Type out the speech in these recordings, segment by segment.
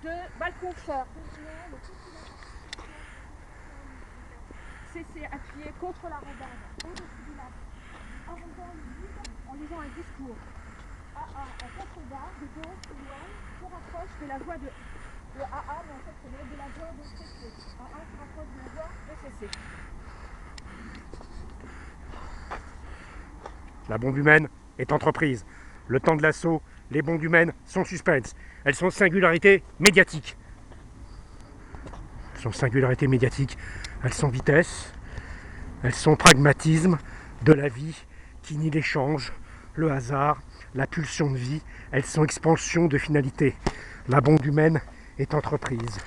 de balcon-fort. Cessez, appuyez contre la rambarde, au-dessus du lac. Arrondant le vide en lisant un discours. AA en contrebas, de gauche, plus loin, se rapproche de la voix de AA, mais en fait c'est de la voix de CC. AA se rapproche de la voix de CC. La bombe humaine est entreprise. Le temps de l'assaut, les bombes humaines sont suspense. Elles sont singularité médiatique. Elles sont singularité médiatique. Elles sont vitesse. Elles sont pragmatisme de la vie qui nie l'échange, le hasard, la pulsion de vie. Elles sont expansion de finalité. La bombe humaine est entreprise.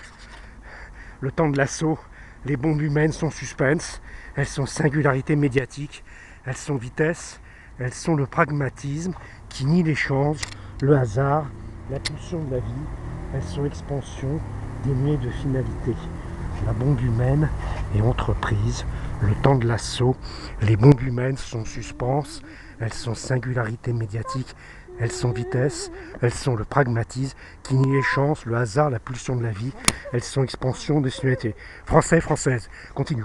Le temps de l'assaut, les bombes humaines sont suspense. Elles sont singularité médiatique. Elles sont vitesse. Elles sont le pragmatisme qui nie l'échange, le hasard, la pulsion de la vie. Elles sont expansion dénuée de finalité. La bombe humaine est entreprise. Le temps de l'assaut, les bombes humaines sont suspense. Elles sont singularité médiatique. Elles sont vitesse. Elles sont le pragmatisme qui nie l'échange, le hasard, la pulsion de la vie. Elles sont expansion de finalité. Français, française, continue.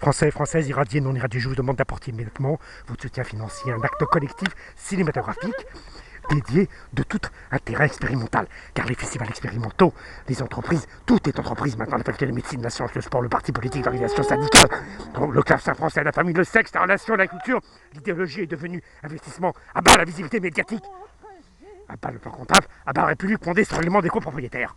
Français, française, irradiés, non irradiés, je vous demande d'apporter immédiatement votre soutien financier, un acte collectif cinématographique dédié de tout intérêt expérimental. Car les festivals expérimentaux, les entreprises, tout est entreprise maintenant. La faculté de médecine, la science, le sport, le parti politique, l'organisation syndicale, le clavecin français, la famille, le sexe, la relation, la culture. L'idéologie est devenue investissement à bas la visibilité médiatique, à bas le plan comptable, à bas la République fondée sur l'élément des copropriétaires.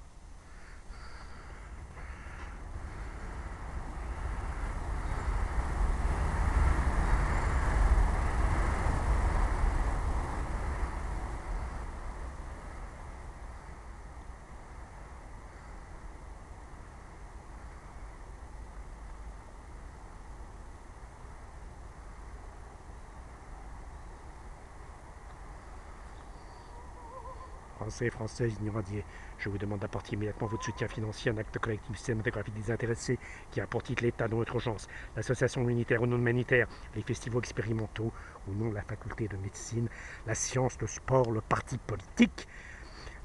Français, françaises, ignoradiers, je vous demande d'apporter immédiatement votre soutien financier, un acte collectif cinématographique désintéressé qui a pour titre l'État dans notre urgence, l'association humanitaire ou non humanitaire, les festivals expérimentaux ou non la faculté de médecine, la science, le sport, le parti politique,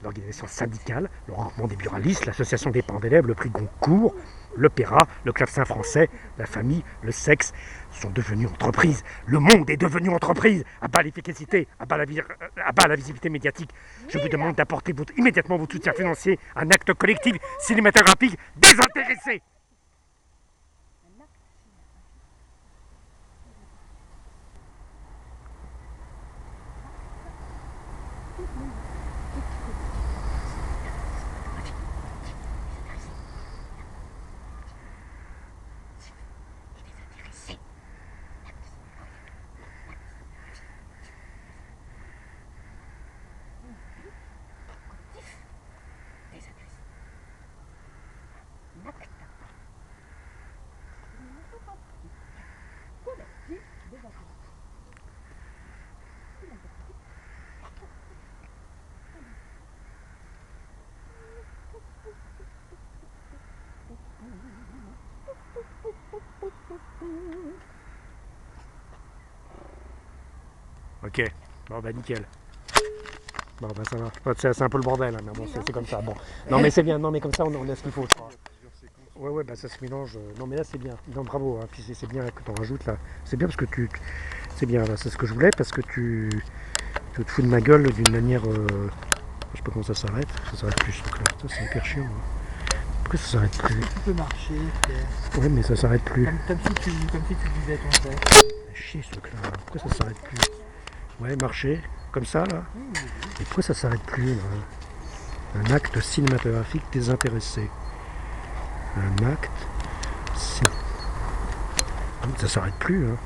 l'organisation syndicale, le regroupement des buralistes, l'association des parents d'élèves, le prix Goncourt, l'opéra, le clavecin français, la famille, le sexe sont devenus entreprises. Le monde est devenu entreprise. À bas l'efficacité, à bas la visibilité médiatique. Je vous demande d'apporter immédiatement votre soutien financier, un acte collectif cinématographique désintéressé. Ok, bon bah nickel. Bon bah ça va. C'est un peu le bordel, hein, mais bon c'est comme ça. Bon. Non mais c'est bien, non mais comme ça on a ce qu'il faut, je crois. Ouais bah ça se mélange. Non mais là c'est bien. Non bravo, hein. Puis c'est bien que tu en rajoutes là. C'est bien parce que c'est bien là, c'est ce que je voulais parce que tu te fous de ma gueule d'une manière. Je sais pas comment ça s'arrête. Ça s'arrête plus ce truc là. C'est hyper chiant. Hein. Pourquoi ça s'arrête plus? Tu peux marcher, Pierre. Ouais mais ça s'arrête plus. Comme si tu disais ton texte. Chier ce truc là. Pourquoi ça s'arrête plus? Ouais, marcher, comme ça là. Et pourquoi ça s'arrête plus là? Un acte cinématographique désintéressé. Un acte. Ça s'arrête plus, hein.